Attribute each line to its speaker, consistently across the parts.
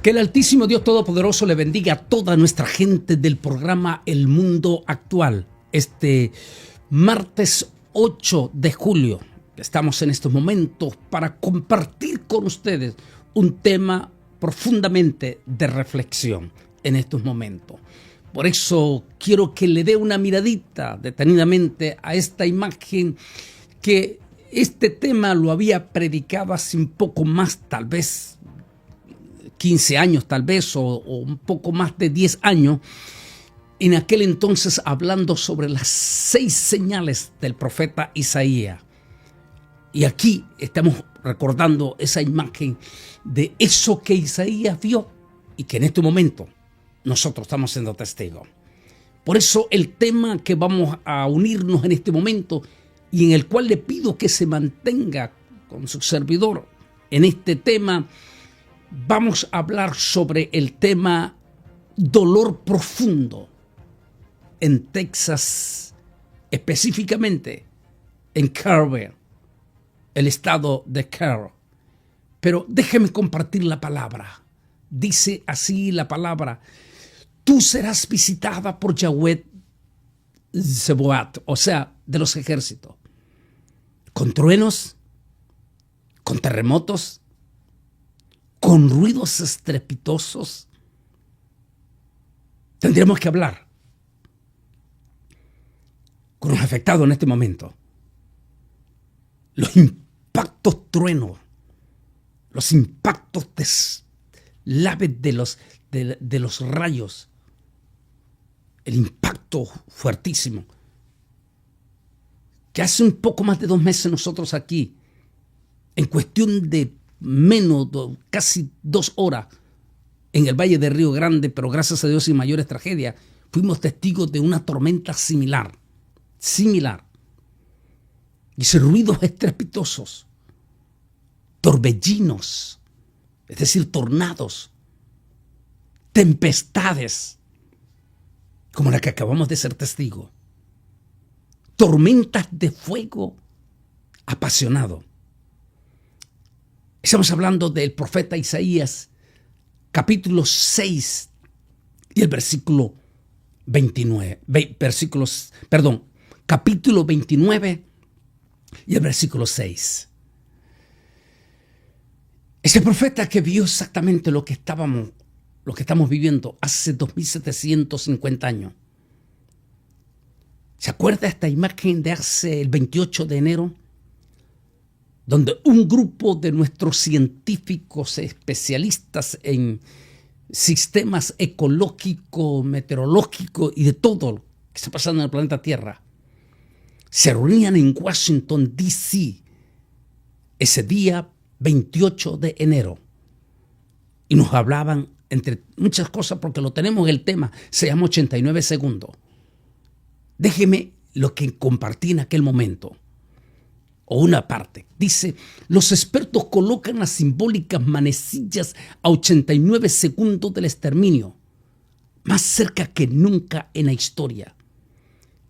Speaker 1: Que el Altísimo Dios Todopoderoso le bendiga a toda nuestra gente del programa El Mundo Actual. Este martes 8 de julio, estamos en estos momentos para compartir con ustedes un tema profundamente de reflexión en estos momentos. Por eso quiero que le dé una miradita detenidamente a esta imagen que este tema lo había predicado hace un poco más, tal vez 15 años tal vez, o un poco más de 10 años, en aquel entonces hablando sobre las 6 señales del profeta Isaías. Y aquí estamos recordando esa imagen de eso que Isaías vio y que en este momento nosotros estamos siendo testigos. Por eso el tema que vamos a unirnos en este momento y en el cual le pido que se mantenga con su servidor en este tema, vamos a hablar sobre el tema dolor profundo en Texas, específicamente en Carver, el estado de Carroll. Pero déjeme compartir la palabra. Dice así la palabra: tú serás visitada por Yahweh Zeboat, o sea, de los ejércitos, con truenos, con terremotos, con ruidos estrepitosos. Tendremos que hablar con los afectados en este momento. Los impactos truenos, los impactos laves de los rayos, el impacto fuertísimo. Que hace un poco más de 2 meses nosotros aquí, en cuestión de menos, casi 2 horas, en el Valle de Río Grande, pero gracias a Dios sin mayores tragedias, fuimos testigos de una tormenta similar. Dice, ruidos estrepitosos, torbellinos, es decir, tornados, tempestades, como la que acabamos de ser testigos, tormentas de fuego apasionado. Estamos hablando del profeta Isaías, capítulo 6 y el versículo 29. Capítulo 29 y el versículo 6. Ese profeta que vio exactamente lo que estamos viviendo hace 2750 años. ¿Se acuerda esta imagen de hace el 28 de enero? Donde un grupo de nuestros científicos especialistas en sistemas ecológicos, meteorológicos y de todo lo que está pasando en el planeta Tierra se reunían en Washington, D.C. ese día 28 de enero y nos hablaban, entre muchas cosas, porque lo tenemos en el tema, se llama 89 segundos. Déjeme lo que compartí en aquel momento. O una parte. Dice, los expertos colocan las simbólicas manecillas a 89 segundos del exterminio, más cerca que nunca en la historia,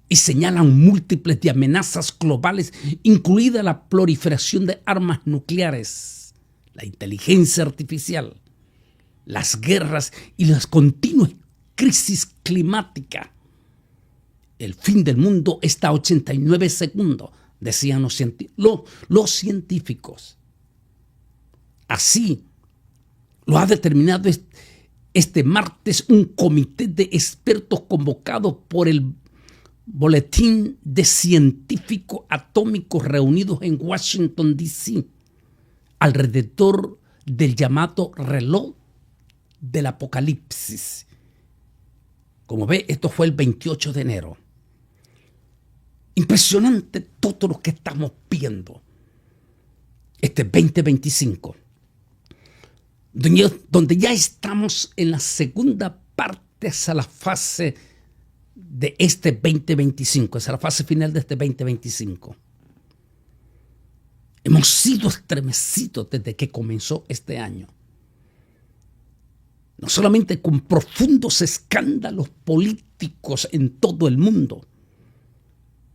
Speaker 1: y señalan múltiples de amenazas globales, incluida la proliferación de armas nucleares, la inteligencia artificial, las guerras y las continuas crisis climáticas. El fin del mundo está a 89 segundos. Decían los científicos. Así lo ha determinado este martes un comité de expertos convocado por el Boletín de Científicos Atómicos reunidos en Washington, D.C., alrededor del llamado reloj del apocalipsis. Como ve, esto fue el 28 de enero. Impresionante todo lo que estamos viendo. Este 2025, donde ya estamos en la segunda parte hacia la fase de este 2025, hacia la fase final de este 2025. Hemos sido estremecidos desde que comenzó este año. No solamente con profundos escándalos políticos en todo el mundo,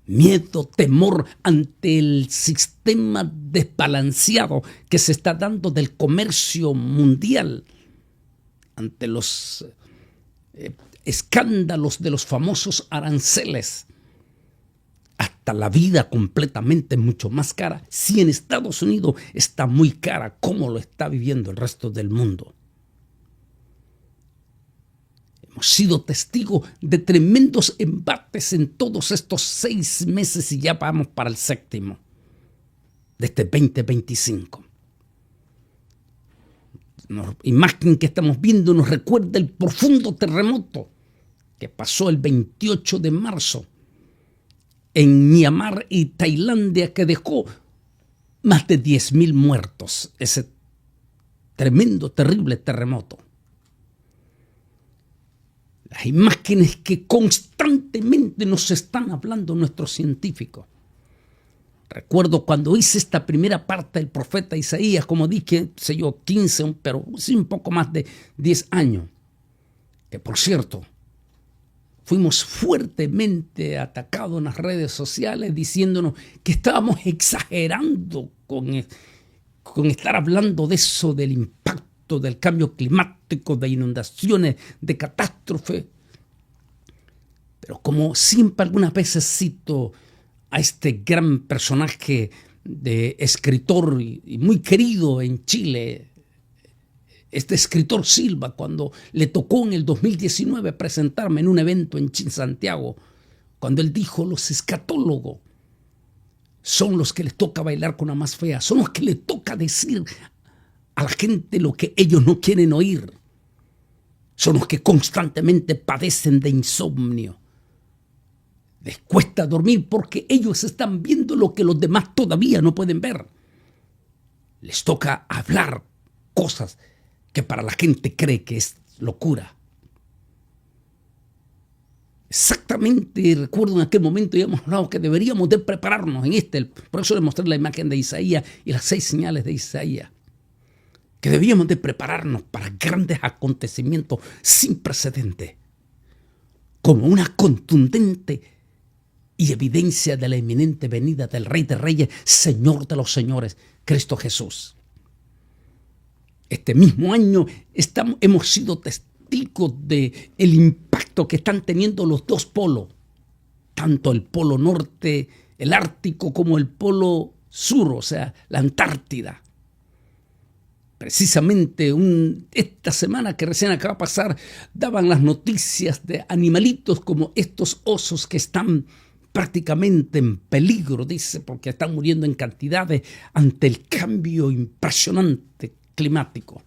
Speaker 1: miedo, temor ante el sistema desbalanceado que se está dando del comercio mundial, ante los escándalos de los famosos aranceles, hasta la vida completamente mucho más cara. Si en Estados Unidos está muy cara, ¿cómo lo está viviendo el resto del mundo? Hemos sido testigos de tremendos embates en todos estos 6 meses y ya vamos para el 7º de este 2025. La imagen que estamos viendo nos recuerda el profundo terremoto que pasó el 28 de marzo en Myanmar y Tailandia, que dejó más de 10,000 muertos. Ese tremendo, terrible terremoto. Las imágenes que constantemente nos están hablando nuestros científicos. Recuerdo cuando hice esta primera parte del profeta Isaías, como dije, 15, pero sí un poco más de 10 años. Que por cierto, fuimos fuertemente atacados en las redes sociales diciéndonos que estábamos exagerando con estar hablando de eso, del impacto del cambio climático, de inundaciones, de catástrofe. Pero como siempre algunas veces cito a este gran personaje de escritor y muy querido en Chile, este escritor Silva, cuando le tocó en el 2019 presentarme en un evento en Santiago, cuando él dijo: los escatólogos son los que les toca bailar con la más fea, son los que les toca decir a la gente lo que ellos no quieren oír, son los que constantemente padecen de insomnio. Les cuesta dormir porque ellos están viendo lo que los demás todavía no pueden ver. Les toca hablar cosas que para la gente cree que es locura. Exactamente, recuerdo en aquel momento habíamos hablado que deberíamos de prepararnos por eso les mostré la imagen de Isaías y las 6 señales de Isaías, que debíamos de prepararnos para grandes acontecimientos sin precedente, como una contundente y evidencia de la inminente venida del Rey de Reyes, Señor de los Señores, Cristo Jesús. Este mismo año hemos sido testigos del impacto que están teniendo los dos polos, tanto el polo norte, el Ártico, como el polo sur, o sea, la Antártida. Precisamente esta semana que recién acaba de pasar, daban las noticias de animalitos como estos osos que están prácticamente en peligro, dice, porque están muriendo en cantidades ante el cambio impresionante climático,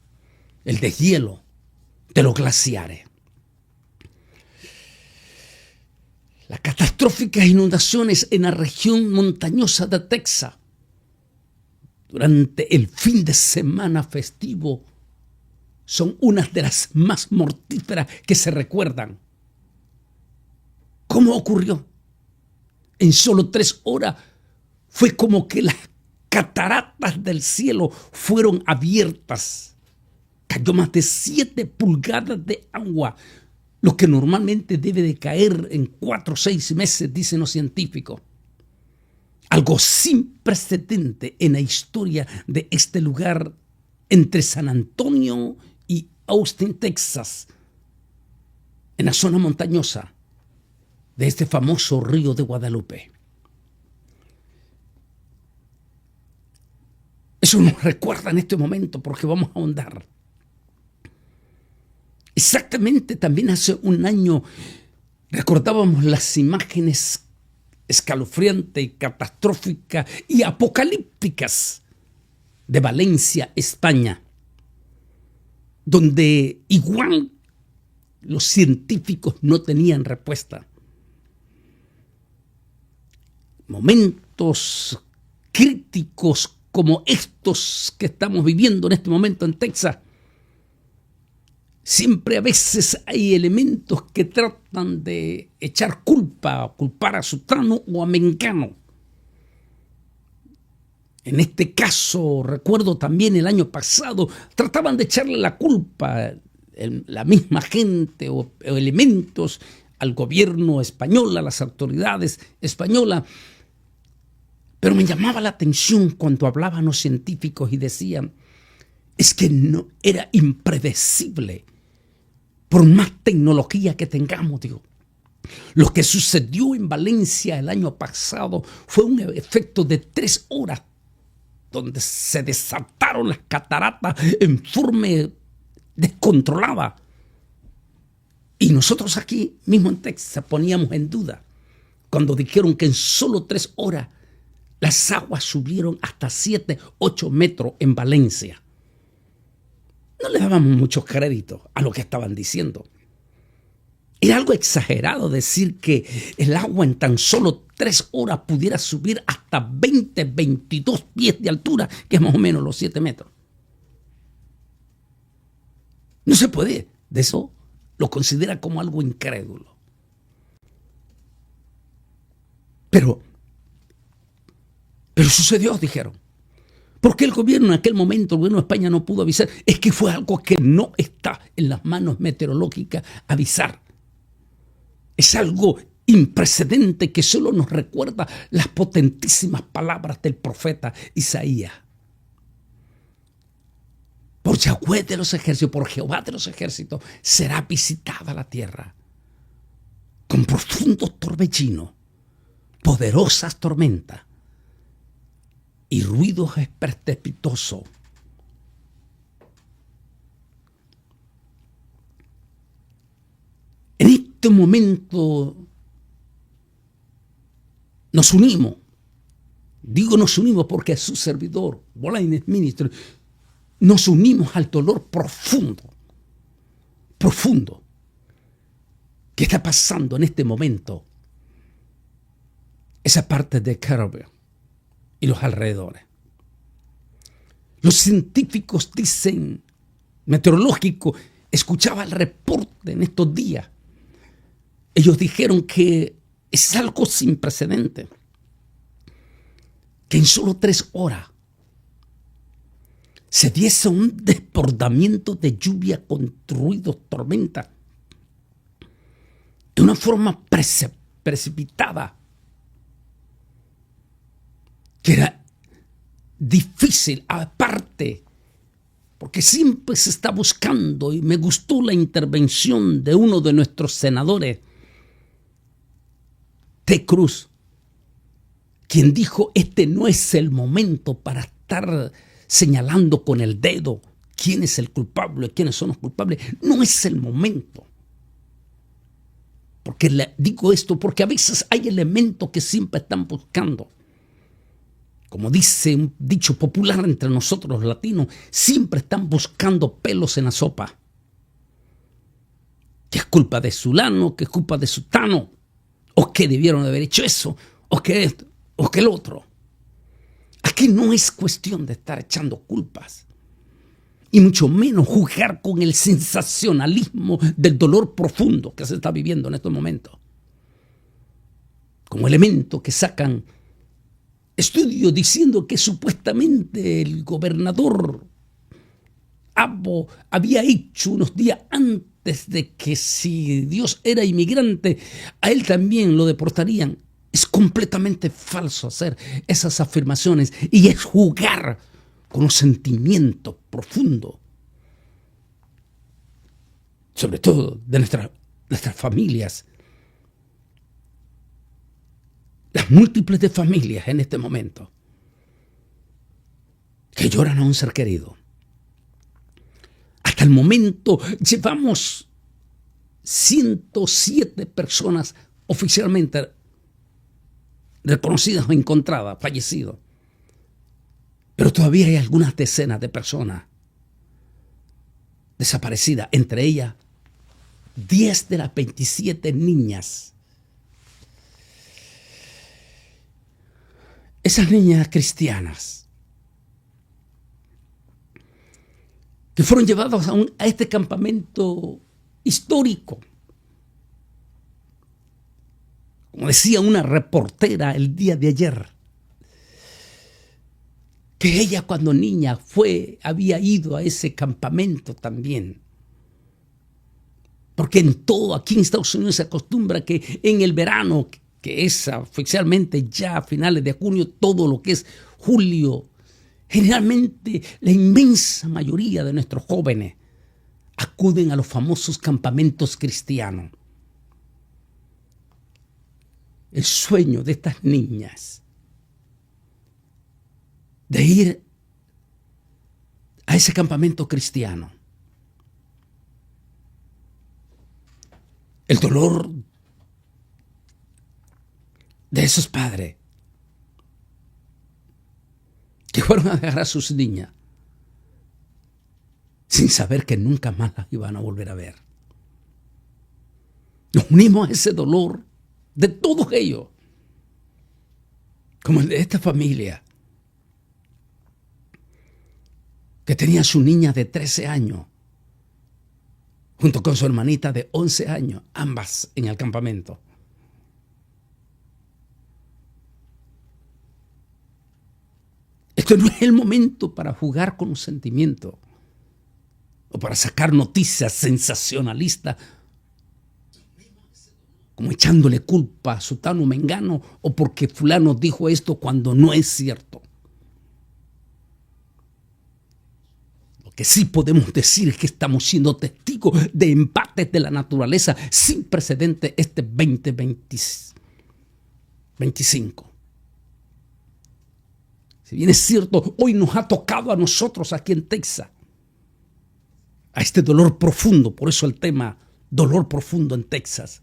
Speaker 1: el deshielo de los glaciares. Las catastróficas inundaciones en la región montañosa de Texas durante el fin de semana festivo son unas de las más mortíferas que se recuerdan. ¿Cómo ocurrió? En solo 3 horas fue como que las cataratas del cielo fueron abiertas. Cayó más de 7 pulgadas de agua, lo que normalmente debe de caer en 4 o 6 meses, dicen los científicos. Algo sin precedente en la historia de este lugar entre San Antonio y Austin, Texas, en la zona montañosa de este famoso río de Guadalupe. Eso nos recuerda en este momento porque vamos a ahondar. Exactamente también hace un año recordábamos las imágenes escalofriantes, catastróficas y apocalípticas de Valencia, España, donde igual los científicos no tenían respuesta. Momentos críticos como estos que estamos viviendo en este momento en Texas, siempre a veces hay elementos que tratan de echar culpar a Sutano o a Mengano. En este caso, recuerdo también el año pasado, trataban de echarle la culpa la misma gente o elementos al gobierno español, a las autoridades españolas. Pero me llamaba la atención cuando hablaban los científicos y decían, es que no era impredecible por más tecnología que tengamos, digo. Lo que sucedió en Valencia el año pasado fue un efecto de 3 horas donde se desataron las cataratas en forma descontrolada. Y nosotros aquí mismo en Texas poníamos en duda cuando dijeron que en solo 3 horas las aguas subieron hasta 7, 8 metros en Valencia. No le dábamos mucho crédito a lo que estaban diciendo. Era algo exagerado decir que el agua en tan solo 3 horas pudiera subir hasta 20, 22 pies de altura, que es más o menos los 7 metros. No se puede. De eso lo considera como algo incrédulo. Pero sucedió, dijeron. ¿Por qué el gobierno en aquel momento, el gobierno de España no pudo avisar? Es que fue algo que no está en las manos meteorológicas avisar. Es algo imprecedente que solo nos recuerda las potentísimas palabras del profeta Isaías. Por Yahweh de los ejércitos, por Jehová de los ejércitos, será visitada la tierra con profundos torbellinos, poderosas tormentas y ruidos estrepitosos. En este momento nos unimos. Digo nos unimos porque su servidor, Bolaños Ministro, nos unimos al dolor profundo que está pasando en este momento esa parte de Caribbean y los alrededores. Los científicos dicen, meteorológicos, escuchaba el reporte en estos días. Ellos dijeron que es algo sin precedente, que en solo 3 horas se diese un desbordamiento de lluvia con ruidos, tormenta, de una forma precipitada, que era difícil, aparte, porque siempre se está buscando, y me gustó la intervención de uno de nuestros senadores, Ted Cruz, quien dijo, este no es el momento para estar señalando con el dedo quién es el culpable, quiénes son los culpables. No es el momento. Porque digo esto porque a veces hay elementos que siempre están buscando. Como dice un dicho popular entre nosotros los latinos, siempre están buscando pelos en la sopa. Que es culpa de Zulano, que es culpa de Sutano, o que debieron haber hecho eso, o que esto, o que el otro. Aquí no es cuestión de estar echando culpas, y mucho menos juzgar con el sensacionalismo del dolor profundo que se está viviendo en estos momentos. Como elemento que sacan estudios diciendo que supuestamente el gobernador Abo había hecho unos días antes de que si Dios era inmigrante, a él también lo deportarían. Es completamente falso hacer esas afirmaciones y es jugar con los sentimientos profundos, sobre todo de nuestras familias, las múltiples de familias en este momento que lloran a un ser querido. Hasta el momento llevamos 107 personas oficialmente reconocidas o encontradas, fallecidos. Pero todavía hay algunas decenas de personas desaparecidas, entre ellas 10 de las 27 niñas. Esas niñas cristianas que fueron llevadas a este campamento histórico. Como decía una reportera el día de ayer, que ella cuando niña había ido a ese campamento también. Porque en todo, aquí en Estados Unidos se acostumbra que en el verano, que es oficialmente ya a finales de junio, todo lo que es julio, generalmente la inmensa mayoría de nuestros jóvenes acuden a los famosos campamentos cristianos. El sueño de estas niñas de ir a ese campamento cristiano. El dolor de esos padres que fueron a dejar a sus niñas sin saber que nunca más las iban a volver a ver. Nos unimos a ese dolor de todos ellos, como el de esta familia que tenía a su niña de 13 años junto con su hermanita de 11 años, ambas en el campamento. Esto no es el momento para jugar con los sentimientos o para sacar noticias sensacionalistas como echándole culpa a sutano mengano o porque fulano dijo esto cuando no es cierto. Lo que sí podemos decir es que estamos siendo testigos de embates de la naturaleza sin precedentes este 2025. Si bien es cierto, hoy nos ha tocado a nosotros aquí en Texas, a este dolor profundo, por eso el tema dolor profundo en Texas.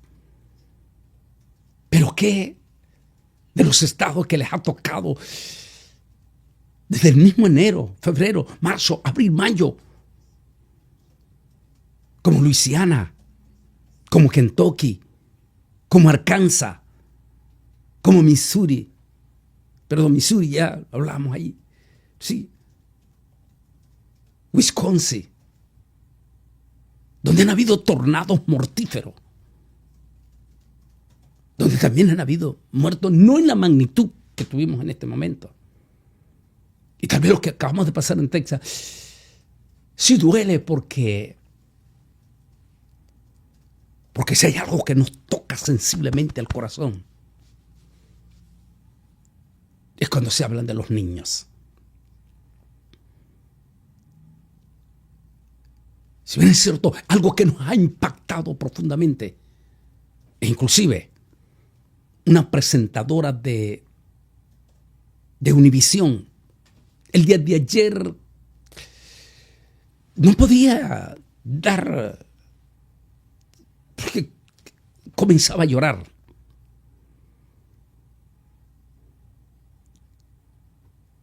Speaker 1: Pero ¿qué de los estados que les ha tocado desde el mismo enero, febrero, marzo, abril, mayo? Como Luisiana, como Kentucky, como Arkansas, como Missouri. Perdón, Missouri, ya hablamos ahí. Sí. Wisconsin, donde han habido tornados mortíferos, donde también han habido muertos, no en la magnitud que tuvimos en este momento. Y tal vez lo que acabamos de pasar en Texas, sí duele porque si hay algo que nos toca sensiblemente al corazón, es cuando se hablan de los niños. Si bien es cierto, algo que nos ha impactado profundamente, e inclusive una presentadora de Univisión el día de ayer no podía dar, porque comenzaba a llorar.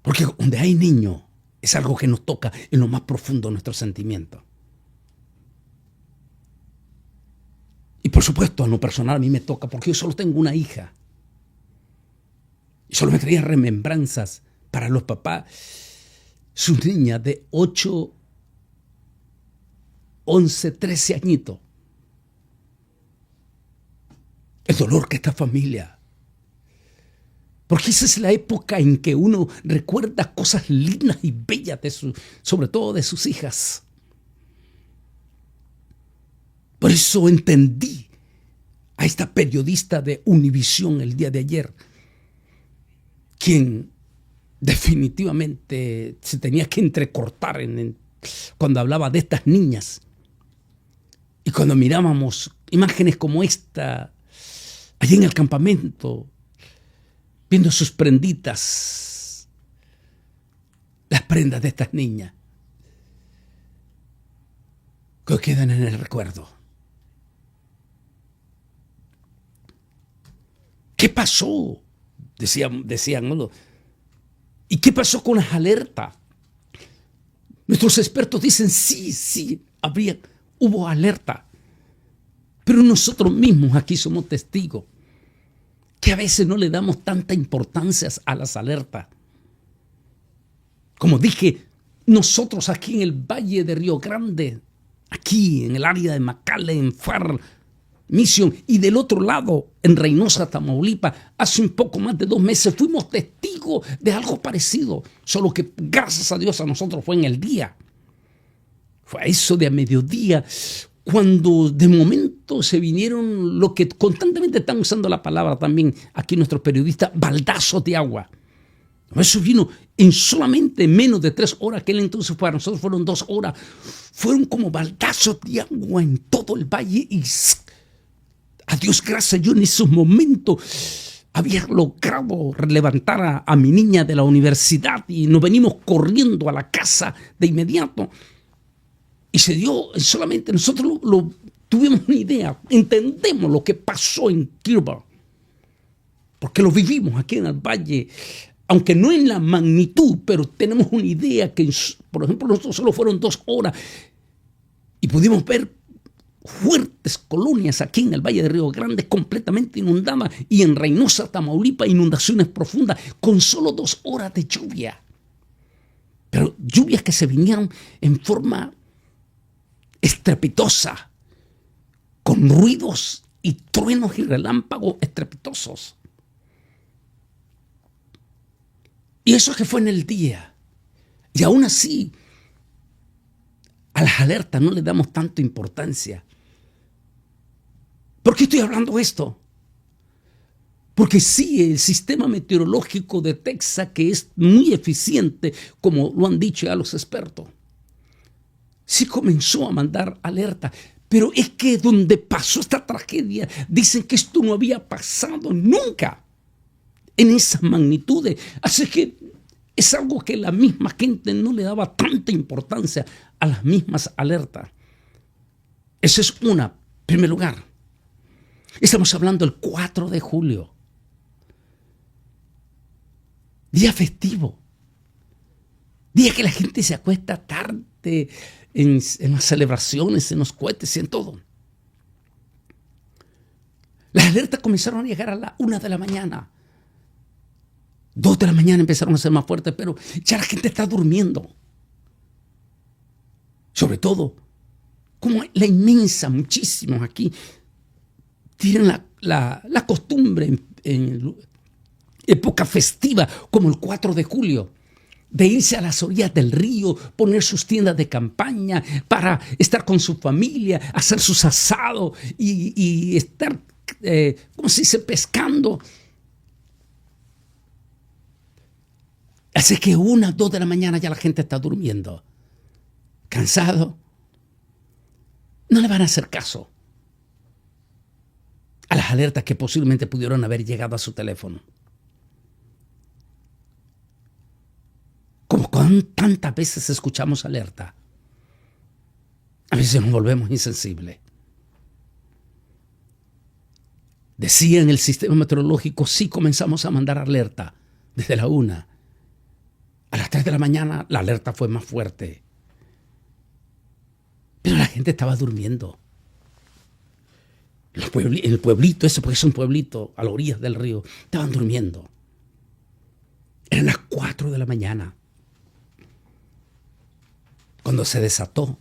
Speaker 1: Porque donde hay niños es algo que nos toca en lo más profundo de nuestros sentimientos. Y por supuesto, en lo personal a mí me toca, porque yo solo tengo una hija. Y solo me traía remembranzas para los papás. Su niña de 8, 11, 13 añitos. El dolor que esta familia. Porque esa es la época en que uno recuerda cosas lindas y bellas, sobre todo de sus hijas. Por eso entendí a esta periodista de Univisión el día de ayer, quien definitivamente se tenía que entrecortar cuando hablaba de estas niñas. Y cuando mirábamos imágenes como esta, allí en el campamento, viendo sus prenditas, las prendas de estas niñas, que quedan en el recuerdo. ¿Qué pasó? Decían, ¿no? ¿Y qué pasó con las alertas? Nuestros expertos dicen sí, hubo alerta. Pero nosotros mismos aquí somos testigos que a veces no le damos tanta importancia a las alertas. Como dije, nosotros aquí en el Valle de Río Grande, aquí en el área de McAllen, en Far Mission, y del otro lado, en Reynosa, Tamaulipas, hace un poco más de 2 meses fuimos testigos de algo parecido, solo que gracias a Dios a nosotros fue en el día. Fue a eso de a mediodía, cuando de momento se vinieron lo que constantemente están usando la palabra también aquí nuestros periodistas, baldazos de agua. Eso vino en solamente menos de 3 horas. Aquel entonces para nosotros fueron 2 horas. Fueron como baldazos de agua en todo el valle. Y a Dios gracias, yo en esos momentos había logrado levantar a mi niña de la universidad. Y nos venimos corriendo a la casa de inmediato. Y se dio solamente, nosotros tuvimos una idea. Entendemos lo que pasó en Kirba. Porque lo vivimos aquí en el valle. Aunque no en la magnitud, pero tenemos una idea que, por ejemplo, nosotros solo fueron 2 horas y pudimos ver fuertes colonias aquí en el Valle de Río Grande completamente inundadas y en Reynosa, Tamaulipas, inundaciones profundas con solo 2 horas de lluvia. Pero lluvias que se vinieron en forma estrepitosa, con ruidos y truenos y relámpagos estrepitosos. Y eso que fue en el día. Y aún así, a las alertas no le damos tanta importancia. ¿Por qué estoy hablando esto? Porque sí, el sistema meteorológico de Texas, que es muy eficiente, como lo han dicho ya los expertos, sí comenzó a mandar alerta. Pero es que donde pasó esta tragedia, dicen que esto no había pasado nunca en esas magnitudes. Así que es algo que la misma gente no le daba tanta importancia a las mismas alertas. Esa es una, en primer lugar. Estamos hablando del 4 de julio. Día festivo. Día que la gente se acuesta tarde en las celebraciones, en los cohetes y en todo. Las alertas comenzaron a llegar a la 1 de la mañana. 2 de la mañana empezaron a ser más fuertes, pero ya la gente está durmiendo. Sobre todo, como la inmensa, muchísimos aquí, tienen la costumbre en época festiva, como el 4 de julio, de irse a las orillas del río, poner sus tiendas de campaña para estar con su familia, hacer sus asados y estar, ¿cómo se dice?, pescando. Así que 1, 2 de la mañana ya la gente está durmiendo. Cansado. No le van a hacer caso a las alertas que posiblemente pudieron haber llegado a su teléfono. Como tantas veces escuchamos alerta, a veces nos volvemos insensibles. Decía en el sistema meteorológico, sí comenzamos a mandar alerta desde la 1. A las 3 de la mañana la alerta fue más fuerte. Pero la gente estaba durmiendo. En el pueblito ese, porque es un pueblito a la orilla del río, estaban durmiendo. Eran las 4 de la mañana. Cuando se desató.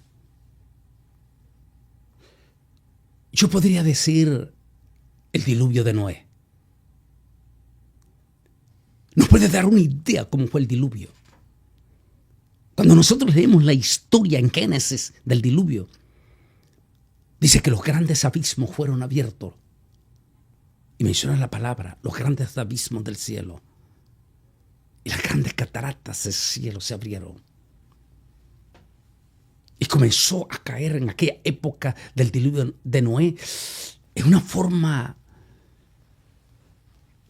Speaker 1: Yo podría decir el diluvio de Noé. Nos puede dar una idea cómo fue el diluvio. Cuando nosotros leemos la historia en Génesis del diluvio, dice que los grandes abismos fueron abiertos. Y menciona la palabra, los grandes abismos del cielo. Y las grandes cataratas del cielo se abrieron. Y comenzó a caer en aquella época del diluvio de Noé en una forma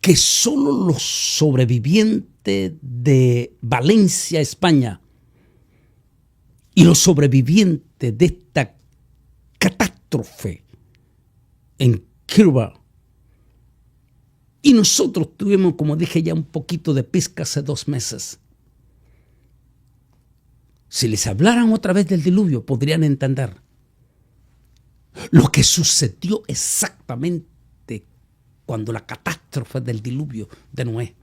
Speaker 1: que solo los sobrevivientes de Valencia, España, y los sobrevivientes de esta catástrofe en Kirba, y nosotros tuvimos, como dije ya, un poquito de pesca hace 2 meses. Si les hablaran otra vez del diluvio, podrían entender lo que sucedió exactamente cuando la catástrofe del diluvio de Noé.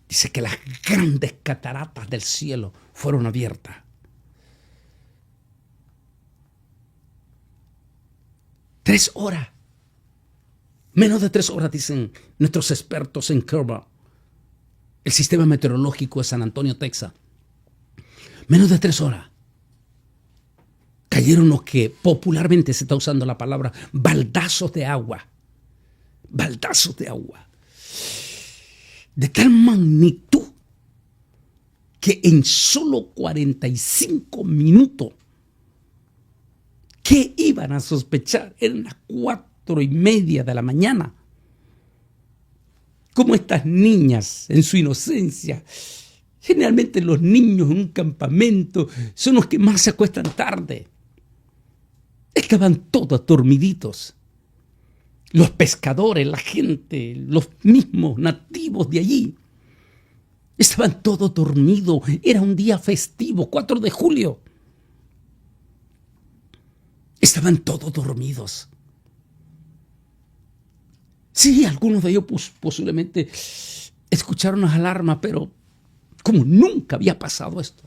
Speaker 1: Dice que las grandes cataratas del cielo fueron abiertas. 3 horas. Menos de 3 horas, dicen nuestros expertos en Kirba, el sistema meteorológico de San Antonio, Texas. Menos de 3 horas. Cayeron los que popularmente se está usando la palabra baldazos de agua. Baldazos de agua. de tal magnitud que en solo 45 minutos, ¿qué iban a sospechar? Eran las 4:30 de la mañana. Como estas niñas, en su inocencia, generalmente los niños en un campamento son los que más se acuestan tarde. Estaban todos dormiditos. Los pescadores, la gente, los mismos nativos de allí, estaban todos dormidos. Era un día festivo, 4 de julio. Estaban todos dormidos. Sí, algunos de ellos posiblemente escucharon las alarmas, pero como nunca había pasado esto.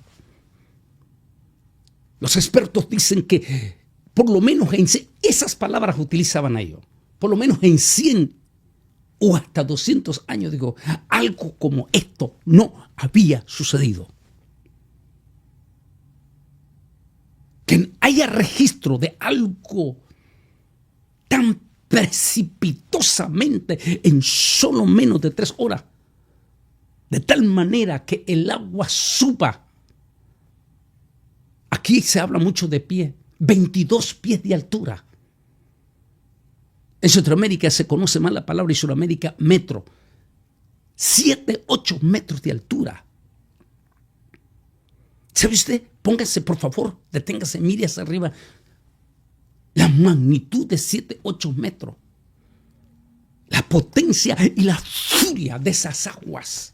Speaker 1: Los expertos dicen que por lo menos esas palabras utilizaban ellos. Por lo menos en 100 o hasta 200 años, digo, algo como esto no había sucedido. Que haya registro de algo tan precipitosamente en solo menos de 3 horas, de tal manera que el agua suba. Aquí se habla mucho de pie, 22 pies de altura. En Centroamérica se conoce más la palabra, en Sudamérica, metro. 7, 8 metros de altura. ¿Sabe usted? Póngase, por favor, deténgase, mire hacia arriba. La magnitud de 7, 8 metros. La potencia y la furia de esas aguas.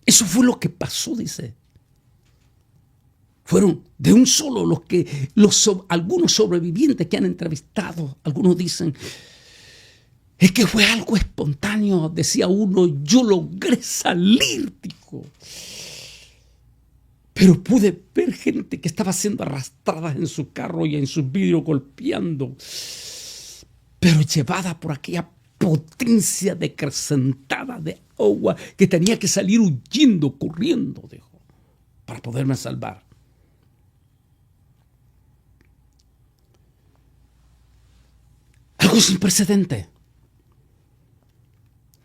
Speaker 1: Eso fue lo que pasó, dice. Fueron de un solo algunos sobrevivientes que han entrevistado. Algunos dicen, es que fue algo espontáneo. Decía uno, yo logré salir, dijo. Pero pude ver gente que estaba siendo arrastrada en su carro y en sus vidrios golpeando. Pero llevada por aquella potencia decrecentada de agua que tenía que salir huyendo, corriendo, dijo, para poderme salvar. Algo sin precedente.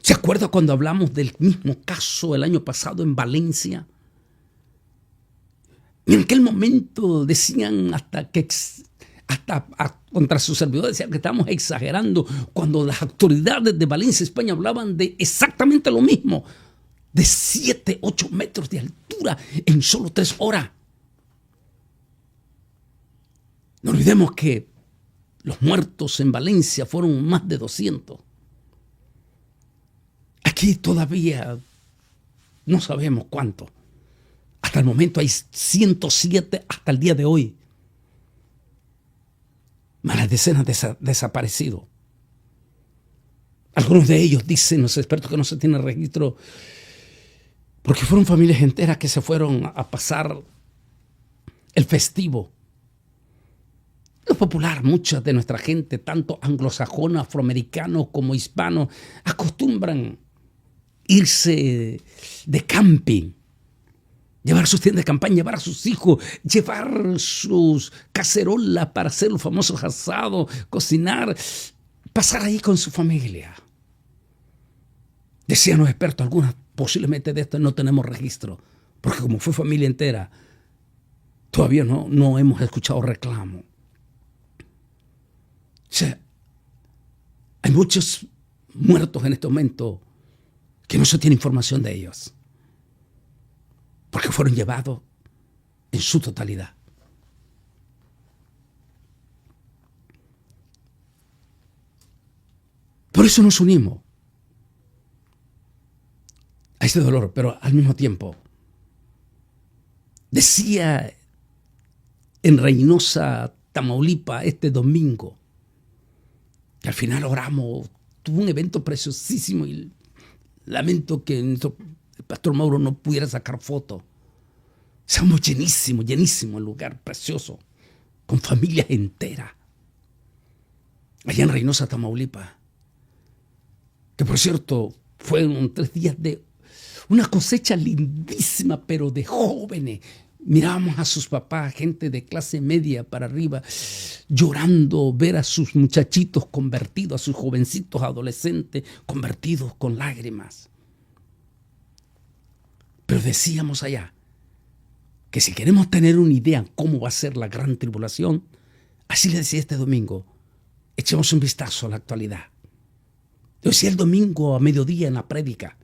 Speaker 1: ¿Se acuerda cuando hablamos del mismo caso el año pasado en Valencia? Y en aquel momento decían contra sus servidores decían que estábamos exagerando cuando las autoridades de Valencia, España, hablaban de exactamente lo mismo, de 7, 8 metros de altura en solo 3 horas. No olvidemos que los muertos en Valencia fueron más de 200. Aquí todavía no sabemos cuánto. Hasta el momento hay 107 hasta el día de hoy. Más las decenas desaparecidos. Algunos de ellos dicen los expertos que no se tiene registro porque fueron familias enteras que se fueron a pasar el festivo. Lo popular, mucha de nuestra gente, tanto anglosajona, afroamericano como hispano, acostumbran irse de camping, llevar sus tiendas de campaña, llevar a sus hijos, llevar sus cacerolas para hacer los famosos asados, cocinar, pasar ahí con su familia. Decían los expertos, algunas posiblemente de esto no tenemos registro, porque como fue familia entera, todavía no hemos escuchado reclamo. O sea, hay muchos muertos en este momento que no se tiene información de ellos, porque fueron llevados en su totalidad. Por eso nos unimos a este dolor, pero al mismo tiempo, decía en Reynosa, Tamaulipas, este domingo, que al final oramos, tuvo un evento preciosísimo y lamento que el pastor Mauro no pudiera sacar fotos. Estamos llenísimo el lugar, precioso, con familias enteras. Allá en Reynosa, Tamaulipas, que por cierto fueron 3 días de una cosecha lindísima, pero de jóvenes, Mirábamos a sus papás, gente de clase media para arriba, llorando, ver a sus muchachitos convertidos, a sus jovencitos adolescentes convertidos con lágrimas. Pero decíamos allá que si queremos tener una idea cómo va a ser la gran tribulación, así le decía este domingo, echemos un vistazo a la actualidad. Yo decía el domingo a mediodía en la prédica,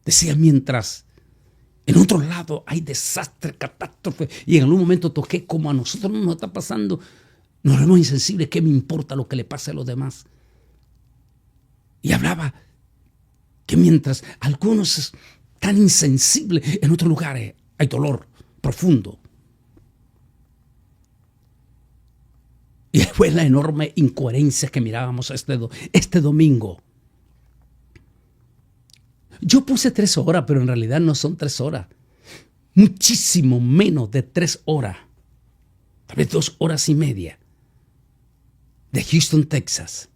Speaker 1: decía mientras en otro lado hay desastre, catástrofe, y en algún momento toqué como a nosotros no nos está pasando, nos vemos insensibles, ¿qué me importa lo que le pase a los demás? Y hablaba que mientras algunos están insensibles, en otros lugares hay dolor profundo. Y fue la enorme incoherencia que mirábamos este domingo. Yo puse 3 horas, pero en realidad no son 3 horas. Muchísimo menos de 3 horas. Tal vez 2 horas y media. De Houston, Texas,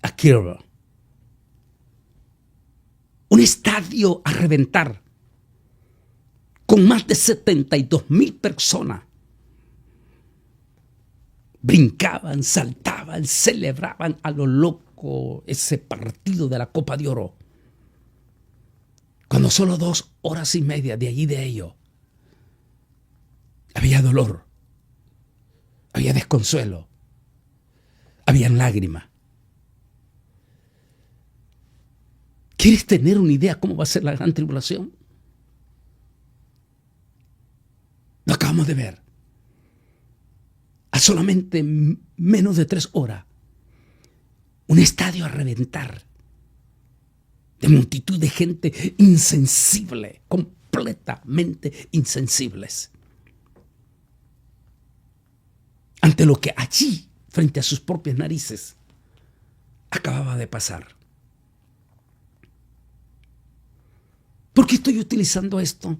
Speaker 1: a Kilgore. Un estadio a reventar. Con más de 72,000 personas. Brincaban, saltaban, celebraban a lo loco ese partido de la Copa de Oro. Cuando solo 2 horas y media de allí de ello, había dolor, había desconsuelo, habían lágrimas. ¿Quieres tener una idea cómo va a ser la gran tribulación? Lo acabamos de ver. A solamente menos de 3 horas, un estadio a reventar, de multitud de gente insensible, completamente insensibles, ante lo que allí, frente a sus propias narices, acababa de pasar. ¿Por qué estoy utilizando esto?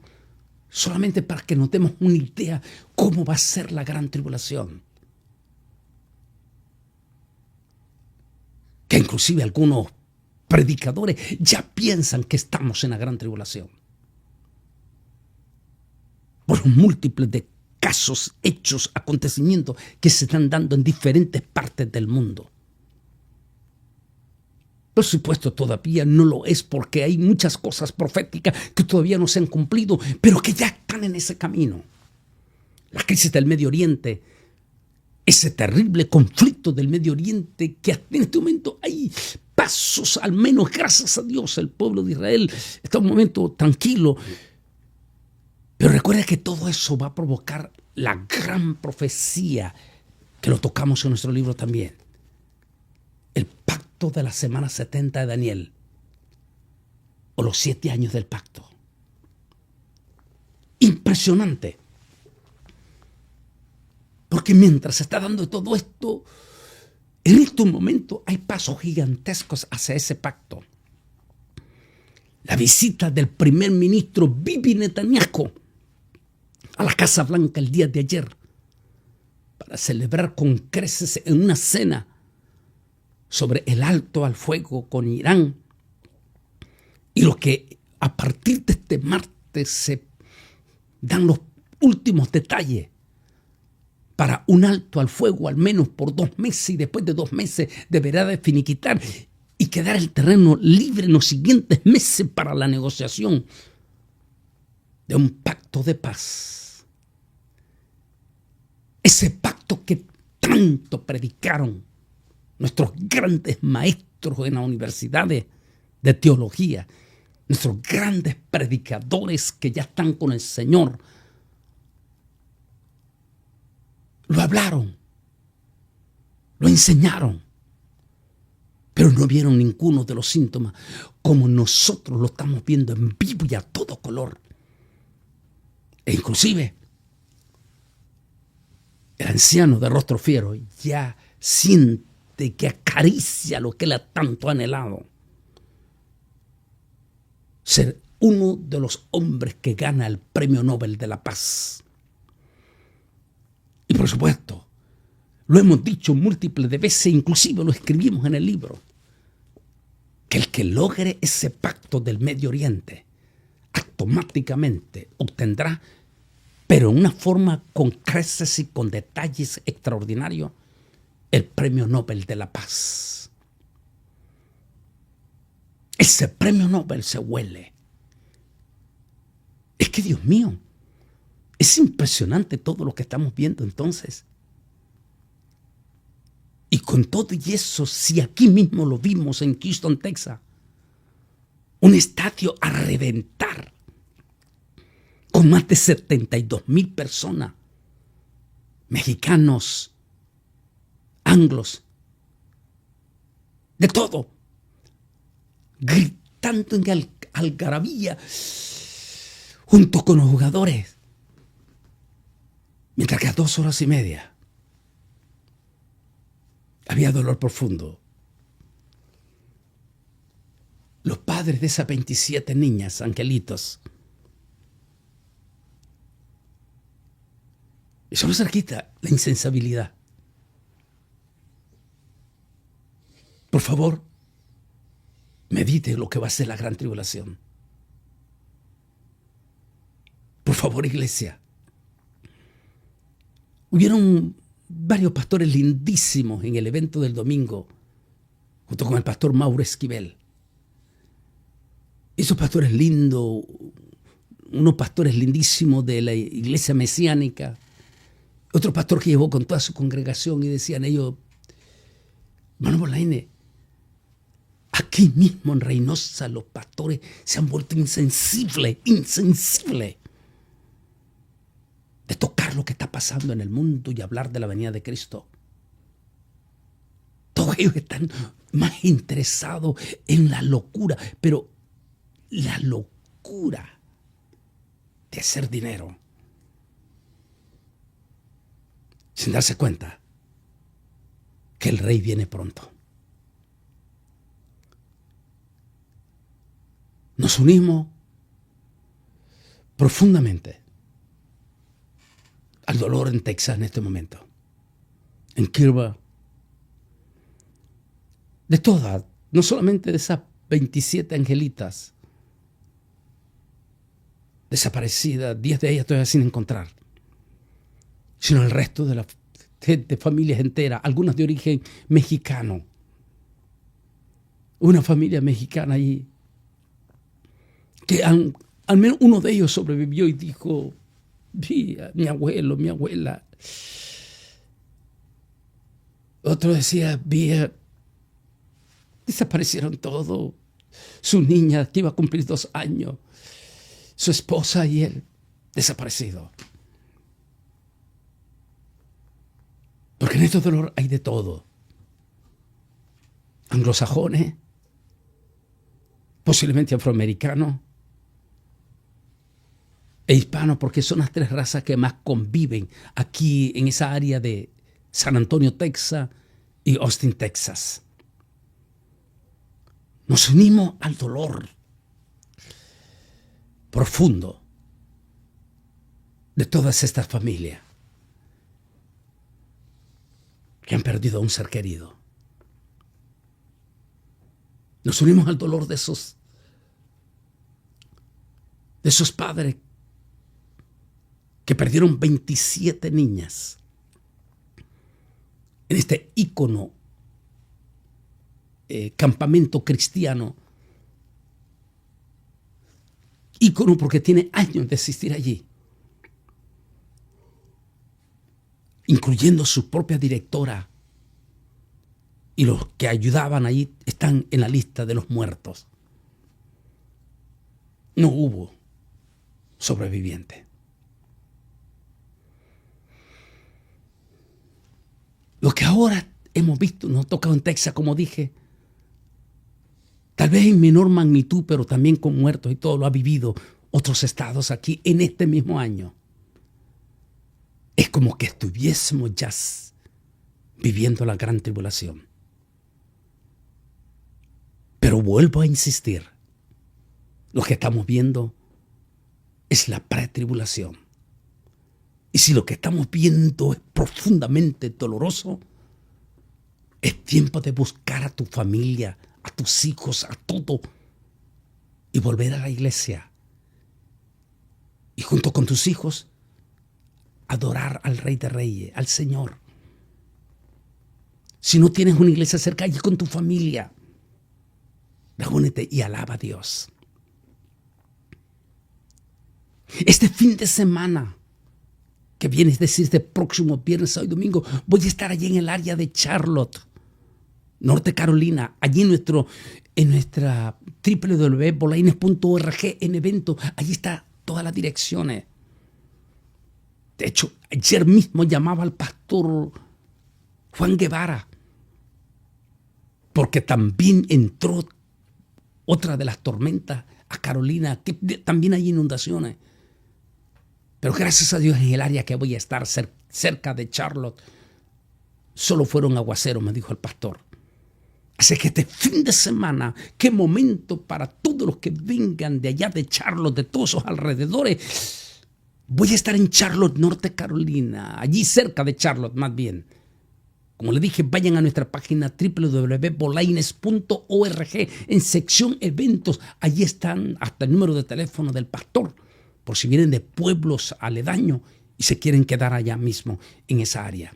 Speaker 1: Solamente para que nos demos una idea cómo va a ser la gran tribulación. Que inclusive algunos predicadores ya piensan que estamos en la gran tribulación. Por los múltiples de casos, hechos, acontecimientos que se están dando en diferentes partes del mundo. Por supuesto, todavía no lo es porque hay muchas cosas proféticas que todavía no se han cumplido, pero que ya están en ese camino. La crisis del Medio Oriente, ese terrible conflicto del Medio Oriente que en este momento hay pasos, al menos gracias a Dios, el pueblo de Israel está en un momento tranquilo. Pero recuerda que todo eso va a provocar la gran profecía que lo tocamos en nuestro libro también. El pacto de la semana 70 de Daniel, o los 7 años del pacto. Impresionante. Porque mientras se está dando todo esto, en este momento hay pasos gigantescos hacia ese pacto. La visita del primer ministro Bibi Netanyahu a la Casa Blanca el día de ayer para celebrar con creces en una cena sobre el alto al fuego con Irán, y lo que a partir de este martes se dan los últimos detalles para un alto al fuego al menos por 2 meses, y después de 2 meses deberá de finiquitar y quedar el terreno libre en los siguientes meses para la negociación de un pacto de paz. Ese pacto que tanto predicaron nuestros grandes maestros en las universidades de teología, nuestros grandes predicadores que ya están con el Señor, lo hablaron, lo enseñaron, pero no vieron ninguno de los síntomas como nosotros lo estamos viendo en vivo y a todo color. E inclusive el anciano de rostro fiero ya siente que acaricia lo que él ha tanto anhelado: ser uno de los hombres que gana el Premio Nobel de la Paz. Y por supuesto, lo hemos dicho múltiples de veces, inclusive lo escribimos en el libro, que el que logre ese pacto del Medio Oriente, automáticamente obtendrá, pero en una forma con creces y con detalles extraordinarios, el Premio Nobel de la Paz. Ese Premio Nobel se huele. Es que, Dios mío, es impresionante todo lo que estamos viendo entonces. Y con todo y eso, si aquí mismo lo vimos en Houston, Texas, un estadio a reventar, con más de 72,000 personas, mexicanos, anglos, de todo, gritando en algarabía junto con los jugadores, mientras que a 2 horas y media había dolor profundo. Los padres de esas 27 niñas, angelitos, y solo se quita la insensibilidad. Por favor, medite lo que va a ser la gran tribulación. Por favor, iglesia. Hubieron varios pastores lindísimos en el evento del domingo, junto con el pastor Mauro Esquivel. Esos pastores lindos, unos pastores lindísimos de la iglesia mesiánica, otro pastor que llevó con toda su congregación y decían ellos, hermano Bolaine, aquí mismo en Reynosa los pastores se han vuelto insensibles de tocar lo que está pasando en el mundo y hablar de la venida de Cristo. Todos ellos están más interesados en la locura, pero la locura de hacer dinero, sin darse cuenta que el rey viene pronto. Nos unimos profundamente al dolor en Texas en este momento, en Kirby, de todas, no solamente de esas 27 angelitas desaparecidas, 10 de ellas todavía sin encontrar, sino el resto de la gente, familias enteras, algunas de origen mexicano. Una familia mexicana allí, que al menos uno de ellos sobrevivió y dijo, vi a mi abuelo, mi abuela. Otro decía, desaparecieron todos. Su niña, que iba a cumplir 2 años, su esposa y él, desaparecidos. Porque en este dolor hay de todo. Anglosajones, posiblemente afroamericanos e hispanos, porque son las 3 razas que más conviven aquí en esa área de San Antonio, Texas y Austin, Texas. Nos unimos al dolor profundo de todas estas familias que han perdido a un ser querido. Nos unimos al dolor de esos padres que perdieron 27 niñas en este ícono campamento cristiano. Ícono porque tiene años de existir allí, incluyendo su propia directora, y los que ayudaban ahí están en la lista de los muertos. No hubo sobreviviente. Lo que ahora hemos visto, nos ha tocado en Texas, como dije, tal vez en menor magnitud, pero también con muertos y todo, lo ha vivido otros estados aquí en este mismo año. Es como que estuviésemos ya viviendo la gran tribulación. Pero vuelvo a insistir, lo que estamos viendo es la pretribulación. Y si lo que estamos viendo es profundamente doloroso, es tiempo de buscar a tu familia, a tus hijos, a todo, y volver a la iglesia y junto con tus hijos adorar al Rey de Reyes, al Señor. Si no tienes una iglesia cerca, allí con tu familia, reúnete y alaba a Dios. Este fin de semana que viene, es decir, este próximo viernes, sábado y domingo, voy a estar allí en el área de Charlotte, Norte Carolina, allí en nuestra www.bolaines.org en evento. Allí está todas las direcciones. De hecho, ayer mismo llamaba al pastor Juan Guevara, porque también entró otra de las tormentas a Carolina, que también hay inundaciones. Pero gracias a Dios, en el área que voy a estar, cerca de Charlotte, solo fueron aguaceros, me dijo el pastor. Así que este fin de semana, qué momento para todos los que vengan de allá de Charlotte, de todos esos alrededores. Voy a estar en Charlotte, Norte Carolina, allí cerca de Charlotte más bien. Como le dije, vayan a nuestra página www.bolaines.org en sección eventos. Allí están hasta el número de teléfono del pastor, por si vienen de pueblos aledaños y se quieren quedar allá mismo en esa área.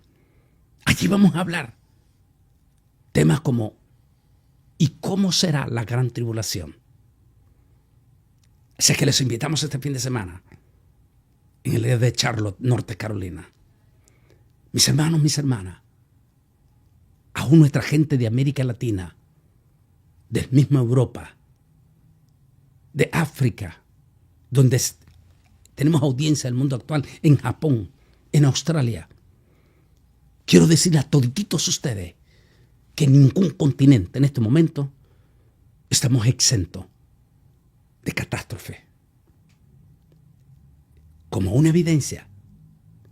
Speaker 1: Allí vamos a hablar temas como ¿y cómo será la gran tribulación? Así que les invitamos este fin de semana en el área de Charlotte, Norte Carolina. Mis hermanos, mis hermanas, aún nuestra gente de América Latina, de misma Europa, de África, donde tenemos audiencia del mundo actual, en Japón, en Australia. Quiero decirle a todititos ustedes que en ningún continente en este momento estamos exentos de catástrofe, como una evidencia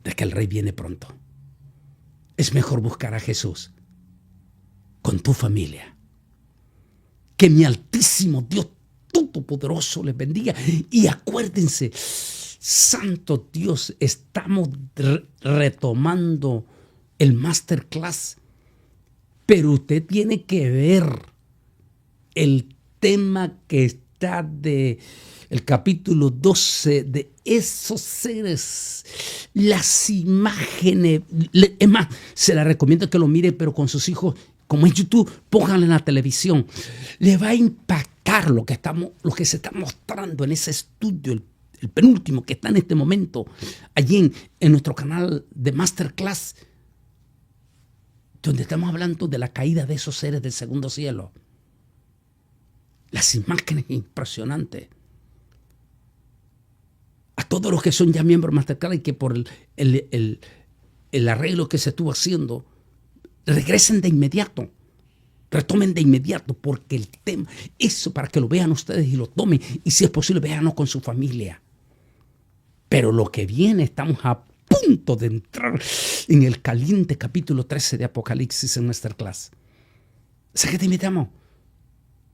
Speaker 1: de que el Rey viene pronto. Es mejor buscar a Jesús con tu familia. Que mi altísimo Dios Todopoderoso les bendiga. Y acuérdense, Santo Dios, estamos retomando el masterclass, pero usted tiene que ver el tema que está de el capítulo 12 de esos seres, las imágenes. Es más, se la recomiendo que lo mire, pero con sus hijos, como en YouTube, pónganlo en la televisión. Le va a impactar lo que se está mostrando en ese estudio, el penúltimo que está en este momento, allí en nuestro canal de Masterclass, donde estamos hablando de la caída de esos seres del segundo cielo. Las imágenes impresionantes. A todos los que son ya miembros de Masterclass y que por el arreglo que se estuvo haciendo, regresen de inmediato, retomen de inmediato, porque el tema, eso para que lo vean ustedes y lo tomen, y si es posible, véanlo con su familia. Pero lo que viene, estamos a punto de entrar en el caliente capítulo 13 de Apocalipsis en Masterclass. Así que te invitamos.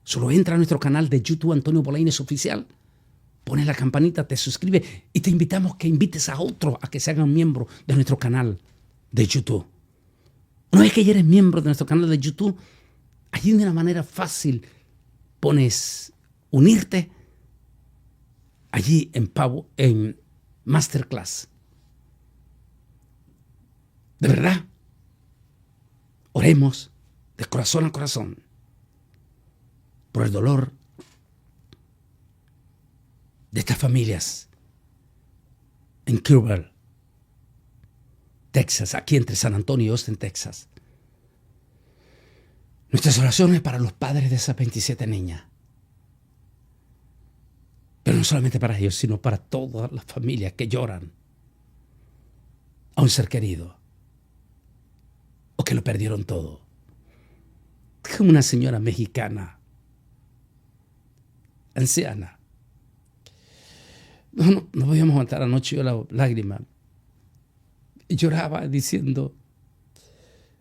Speaker 1: Solo entra a nuestro canal de YouTube Antonio Bolaines Oficial, pones la campanita, te suscribes y te invitamos que invites a otros a que se hagan miembro de nuestro canal de YouTube. Una vez que ya eres miembro de nuestro canal de YouTube, allí de una manera fácil pones unirte allí en Masterclass. De verdad, oremos de corazón a corazón por el dolor de estas familias en Kerrville, Texas, aquí entre San Antonio y Austin, Texas. Nuestras oraciones para los padres de esas 27 niñas. Pero no solamente para ellos, sino para todas las familias que lloran a un ser querido o que lo perdieron todo. Como una señora mexicana, anciana. No podíamos aguantar anoche yo la lágrima. Y lloraba diciendo,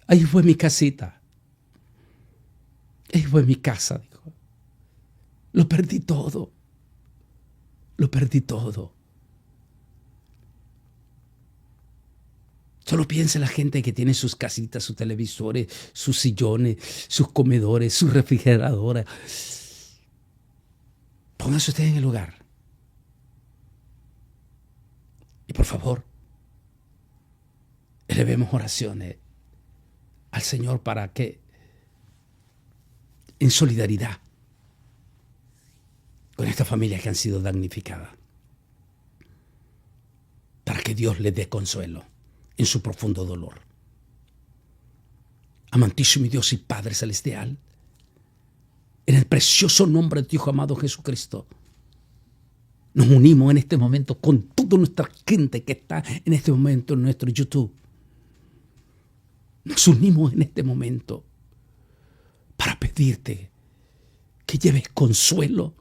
Speaker 1: ahí fue mi casita. Ahí fue mi casa, dijo. Lo perdí todo. Lo perdí todo. Solo piensa en la gente que tiene sus casitas, sus televisores, sus sillones, sus comedores, sus refrigeradoras. Póngase usted en el lugar favor, elevemos oraciones al Señor para que, en solidaridad con estas familias que han sido damnificadas, para que Dios les dé consuelo en su profundo dolor. Amantísimo Dios y Padre Celestial, en el precioso nombre de tu Hijo amado Jesucristo, nos unimos en este momento con toda nuestra gente que está en este momento en nuestro YouTube. Nos unimos en este momento para pedirte que lleves consuelo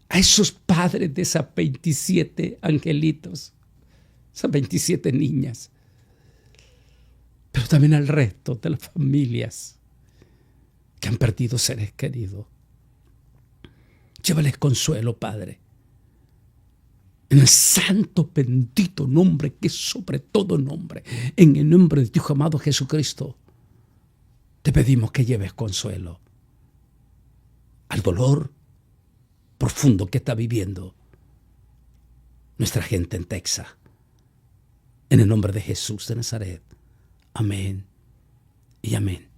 Speaker 1: a esos padres de esas 27 angelitos, esas 27 niñas, pero también al resto de las familias que han perdido seres queridos. Llévales consuelo, Padre, en el santo bendito nombre que es sobre todo nombre, en el nombre de tu Hijo amado Jesucristo. Te pedimos que lleves consuelo al dolor profundo que está viviendo nuestra gente en Texas. En el nombre de Jesús de Nazaret. Amén y amén.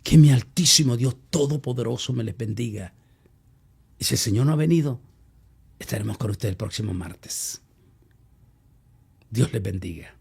Speaker 1: Que mi altísimo Dios Todopoderoso me les bendiga. Y si el Señor no ha venido, estaremos con usted el próximo martes. Dios les bendiga.